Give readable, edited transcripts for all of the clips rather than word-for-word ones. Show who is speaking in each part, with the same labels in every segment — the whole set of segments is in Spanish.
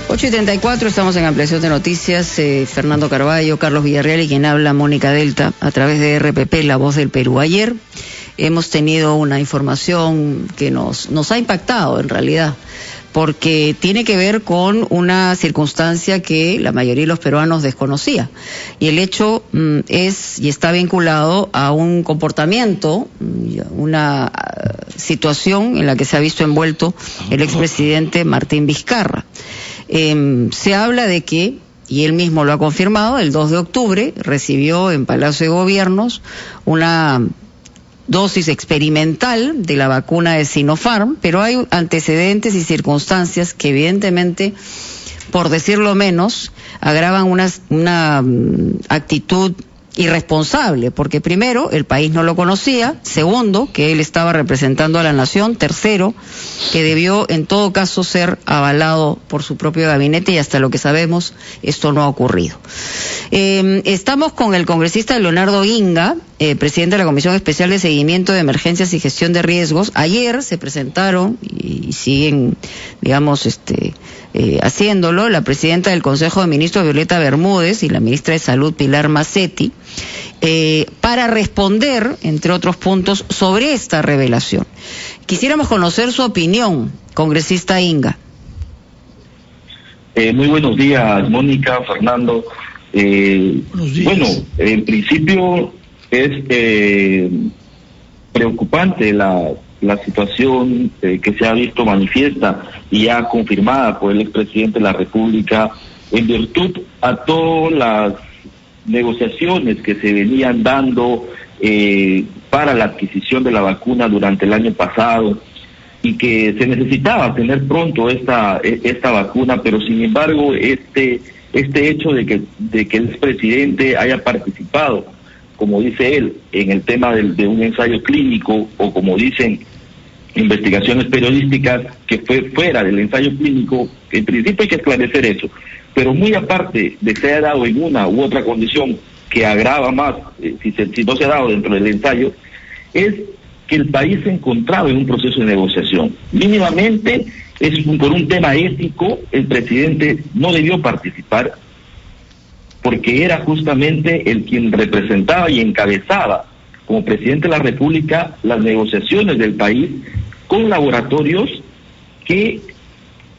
Speaker 1: 8:34, estamos en ampliación de noticias. Fernando Carballo, Carlos Villarreal y quien habla, Mónica Delta, a través de RPP, La Voz del Perú. Ayer hemos tenido una información que nos ha impactado en realidad, porque tiene que ver con una circunstancia que la mayoría de los peruanos desconocía. Y el hecho es y está vinculado a un comportamiento, una situación en la que se ha visto envuelto el expresidente Martín Vizcarra. Se habla de que, y él mismo lo ha confirmado, el 2 de octubre recibió en Palacio de Gobiernos una dosis experimental de la vacuna de Sinopharm, pero hay antecedentes y circunstancias que evidentemente, por decirlo menos, agravan una actitud irresponsable, porque primero, el país no lo conocía; segundo, que él estaba representando a la nación; tercero, que debió en todo caso ser avalado por su propio gabinete, y hasta lo que sabemos esto no ha ocurrido. Estamos con el congresista Leonardo Inga, presidente de la Comisión Especial de Seguimiento de Emergencias y Gestión de Riesgos. Ayer se presentaron y siguen, digamos, haciéndolo, la presidenta del Consejo de Ministros, Violeta Bermúdez, y la ministra de Salud, Pilar Macetti, para responder, entre otros puntos, sobre esta revelación. Quisiéramos conocer su opinión, congresista Inga.
Speaker 2: Muy buenos días, Mónica, Fernando. Bueno, en principio es preocupante la situación que se ha visto manifiesta y ya confirmada por el expresidente de la República en virtud a todas las negociaciones que se venían dando para la adquisición de la vacuna durante el año pasado, y que se necesitaba tener pronto esta vacuna, pero sin embargo este hecho de que el expresidente haya participado, como dice él, en el tema de un ensayo clínico, o como dicen investigaciones periodísticas, que fue fuera del ensayo clínico. En principio hay que esclarecer eso, pero muy aparte de que se haya dado en una u otra condición que agrava más, si no se ha dado dentro del ensayo, es que el país se encontraba en un proceso de negociación. Mínimamente, por un tema ético, el presidente no debió participar, porque era justamente el quien representaba y encabezaba como presidente de la República las negociaciones del país con laboratorios que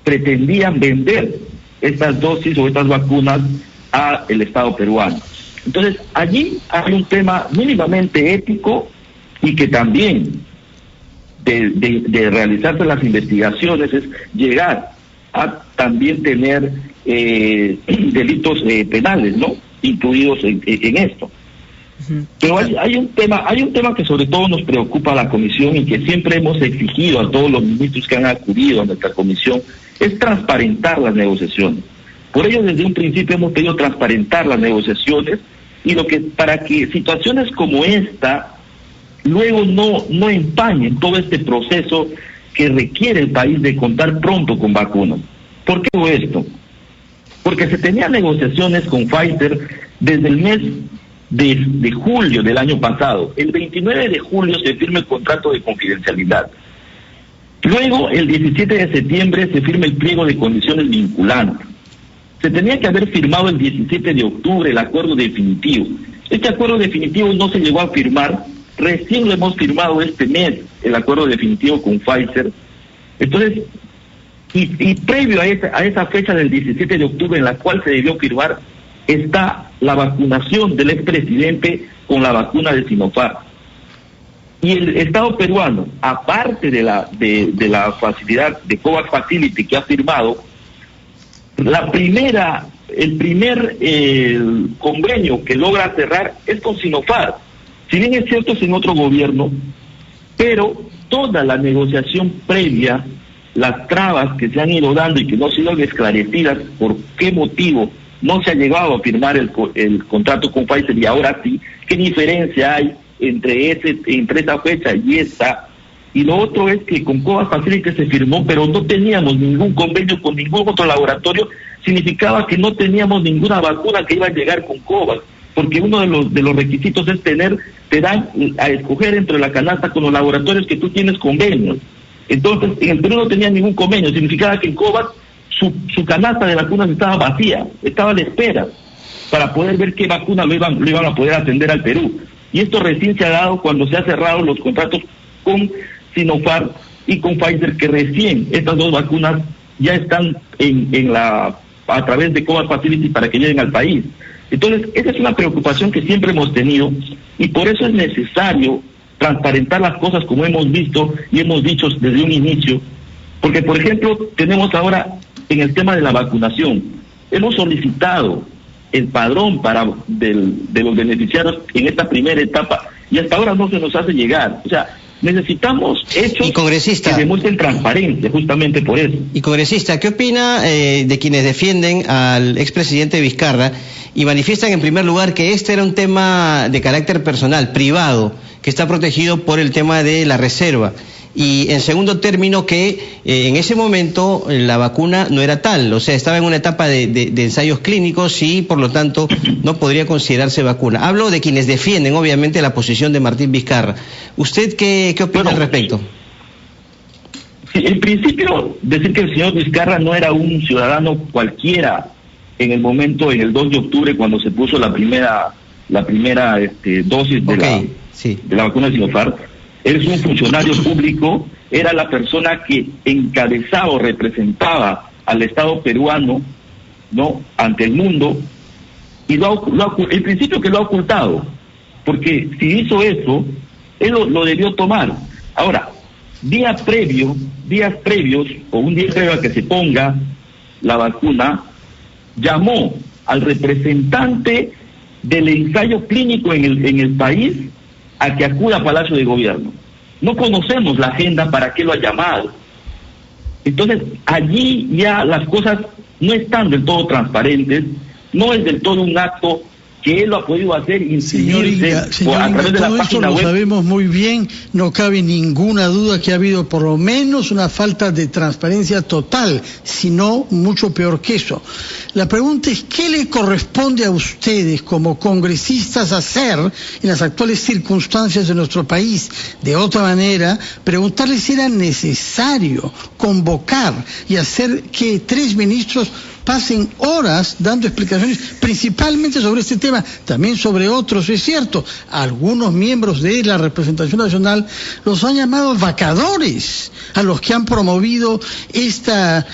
Speaker 2: pretendían vender estas dosis o estas vacunas a el Estado peruano. Entonces, allí hay un tema mínimamente ético, y que también de realizarse las investigaciones es llegar a también tener delitos penales, ¿no?, incluidos en esto. Pero hay un tema que sobre todo nos preocupa a la comisión, y que siempre hemos exigido a todos los ministros que han acudido a nuestra comisión, es transparentar las negociaciones. Por ello, desde un principio hemos pedido transparentar las negociaciones, y para que situaciones como esta luego no empañen todo este proceso que requiere el país de contar pronto con vacunas. ¿Por qué hago esto? Porque se tenían negociaciones con Pfizer desde el mes de julio del año pasado. El 29 de julio se firma el contrato de confidencialidad. Luego, el 17 de septiembre, se firma el pliego de condiciones vinculantes. Se tenía que haber firmado el 17 de octubre el acuerdo definitivo. Este acuerdo definitivo no se llegó a firmar. Recién lo hemos firmado este mes, el acuerdo definitivo con Pfizer. Entonces, y previo a esa fecha del 17 de octubre en la cual se debió firmar, está la vacunación del expresidente con la vacuna de Sinopharm. Y el Estado peruano, aparte de la facilidad de COVAX Facility que ha firmado, el primer convenio que logra cerrar es con Sinopharm. Si bien es cierto, es en otro gobierno, pero toda la negociación previa, las trabas que se han ido dando y que no han sido esclarecidas por qué motivo no se ha llegado a firmar el contrato con Pfizer, y ahora sí, ¿qué diferencia hay entre esa fecha y esta? Y lo otro es que con COVAX Facility se firmó, pero no teníamos ningún convenio con ningún otro laboratorio. Significaba que no teníamos ninguna vacuna que iba a llegar con COVAX, porque uno de los requisitos es te dan a escoger entre la canasta con los laboratorios que tú tienes convenios. Entonces, en el Perú no tenía ningún convenio. Significaba que en COVAX su canasta de vacunas estaba vacía, estaba a la espera para poder ver qué vacunas lo iban a poder atender al Perú. Y esto recién se ha dado cuando se han cerrado los contratos con Sinopharm y con Pfizer, que recién estas dos vacunas ya están a través de COVAX Facility para que lleguen al país. Entonces, esa es una preocupación que siempre hemos tenido y por eso es necesario transparentar las cosas como hemos visto y hemos dicho desde un inicio, porque, por ejemplo, tenemos ahora en el tema de la vacunación, hemos solicitado el padrón de los beneficiarios en esta primera etapa y hasta ahora no se nos hace llegar. O sea, necesitamos hechos que demuestren transparencia, justamente por eso.
Speaker 3: Y congresista, ¿qué opina de quienes defienden al expresidente Vizcarra y manifiestan en primer lugar que este era un tema de carácter personal, privado, que está protegido por el tema de la reserva? Y en segundo término que en ese momento la vacuna no era tal, o sea, estaba en una etapa de ensayos clínicos y por lo tanto no podría considerarse vacuna. Hablo de quienes defienden obviamente la posición de Martín Vizcarra. ¿Usted qué opina al respecto?
Speaker 2: Sí, en principio decir que el señor Vizcarra no era un ciudadano cualquiera en el momento, en el 2 de octubre, cuando se puso la primera dosis de la vacuna de Sinopharm. Él es un funcionario público, era la persona que encabezaba o representaba al Estado peruano, ¿no?, ante el mundo, y en principio que lo ha ocultado, porque si hizo eso, él lo debió tomar. Ahora, días previos, o un día previo a que se ponga la vacuna, llamó al representante del ensayo clínico en el país a que acuda a Palacio de Gobierno. No conocemos la agenda para qué lo ha llamado. Entonces, allí ya las cosas no están del todo transparentes, no es del todo un acto que él lo ha podido hacer inscribirse a través de la página web.
Speaker 4: Lo sabemos muy bien, no cabe ninguna duda que ha habido por lo menos una falta de transparencia total, sino mucho peor que eso. La pregunta es, ¿qué le corresponde a ustedes como congresistas hacer en las actuales circunstancias de nuestro país? De otra manera, preguntarles si era necesario convocar y hacer que 3 ministros pasen horas dando explicaciones principalmente sobre este tema, también sobre otros. Es cierto, algunos miembros de la representación nacional los han llamado vacadores a los que han promovido esta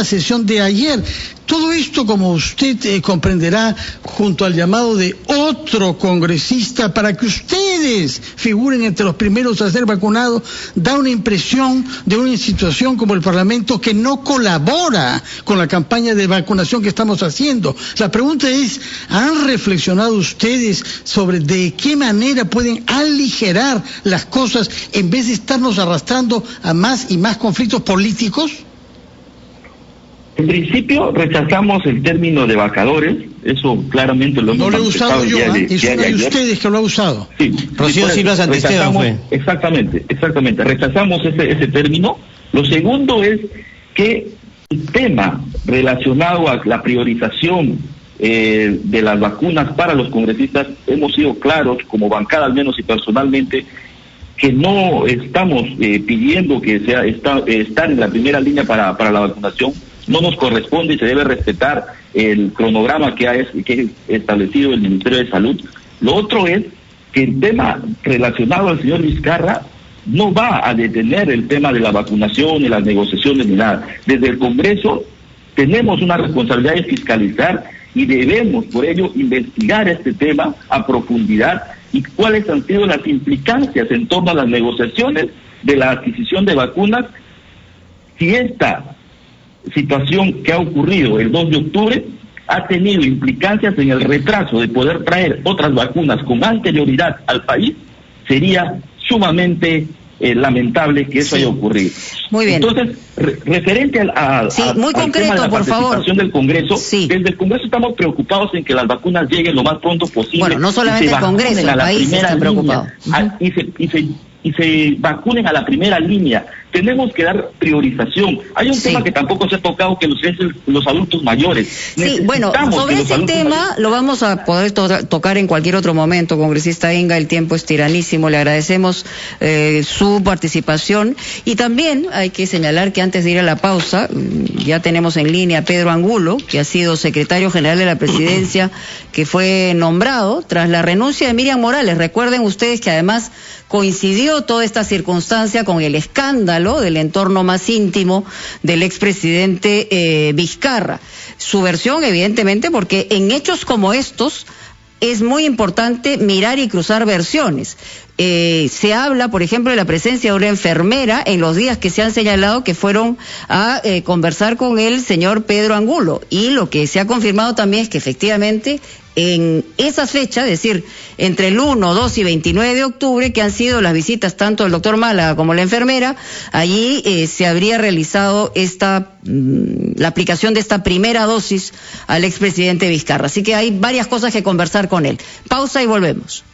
Speaker 4: sesión de ayer. Todo esto, como usted comprenderá, junto al llamado de otro congresista para que ustedes figuren entre los primeros a ser vacunados, da una impresión de una institución como el Parlamento que no colabora con la campaña de vacunación que estamos haciendo. La pregunta es, ¿han reflexionado ustedes sobre de qué manera pueden aligerar las cosas en vez de estarnos arrastrando a más y más conflictos políticos?
Speaker 2: En principio rechazamos el término de vacadores, eso claramente lo hemos
Speaker 4: manifestado. No lo he usado yo, es uno de ustedes que lo ha usado.
Speaker 2: Sí,
Speaker 3: Rocío Silva Santesteban fue.
Speaker 2: Exactamente, rechazamos ese término. Lo segundo es que el tema relacionado a la priorización de las vacunas para los congresistas, hemos sido claros, como bancada al menos y personalmente, que no estamos pidiendo que estar en la primera línea para la vacunación. No nos corresponde y se debe respetar el cronograma que ha establecido el Ministerio de Salud. Lo otro es que el tema relacionado al señor Vizcarra no va a detener el tema de la vacunación y las negociaciones ni nada. Desde el Congreso tenemos una responsabilidad de fiscalizar y debemos, por ello, investigar este tema a profundidad y cuáles han sido las implicancias en torno a las negociaciones de la adquisición de vacunas. Si esta situación que ha ocurrido el 2 de octubre ha tenido implicancias en el retraso de poder traer otras vacunas con anterioridad al país, sería sumamente lamentable que eso haya ocurrido.
Speaker 1: Muy bien.
Speaker 2: Entonces, referente
Speaker 1: muy concreto,
Speaker 2: tema de la
Speaker 1: por
Speaker 2: participación
Speaker 1: favor.
Speaker 2: del Congreso,
Speaker 1: Sí.
Speaker 2: Desde el Congreso estamos preocupados en que las vacunas lleguen lo más pronto posible.
Speaker 1: Bueno, no solamente el Congreso, el país está preocupado.
Speaker 2: Y se vacunen a la primera línea tenemos que dar priorización. Hay un tema que tampoco se ha tocado, que es los adultos mayores.
Speaker 1: Sí, bueno, sobre ese tema lo vamos a poder tocar en cualquier otro momento, congresista Enga, el tiempo es tiranísimo, le agradecemos su participación, y también hay que señalar que antes de ir a la pausa, ya tenemos en línea a Pedro Angulo, que ha sido secretario general de la presidencia, que fue nombrado tras la renuncia de Miriam Morales. Recuerden ustedes que además coincidió toda esta circunstancia con el escándalo del entorno más íntimo del expresidente Vizcarra. Su versión, evidentemente, porque en hechos como estos es muy importante mirar y cruzar versiones. Se habla, por ejemplo, de la presencia de una enfermera en los días que se han señalado que fueron a conversar con el señor Pedro Angulo, y lo que se ha confirmado también es que efectivamente en esa fecha, es decir, entre el 1, 2 y 29 de octubre, que han sido las visitas tanto del doctor Málaga como la enfermera, allí se habría realizado la aplicación de esta primera dosis al expresidente Vizcarra. Así que hay varias cosas que conversar con él. Pausa y volvemos.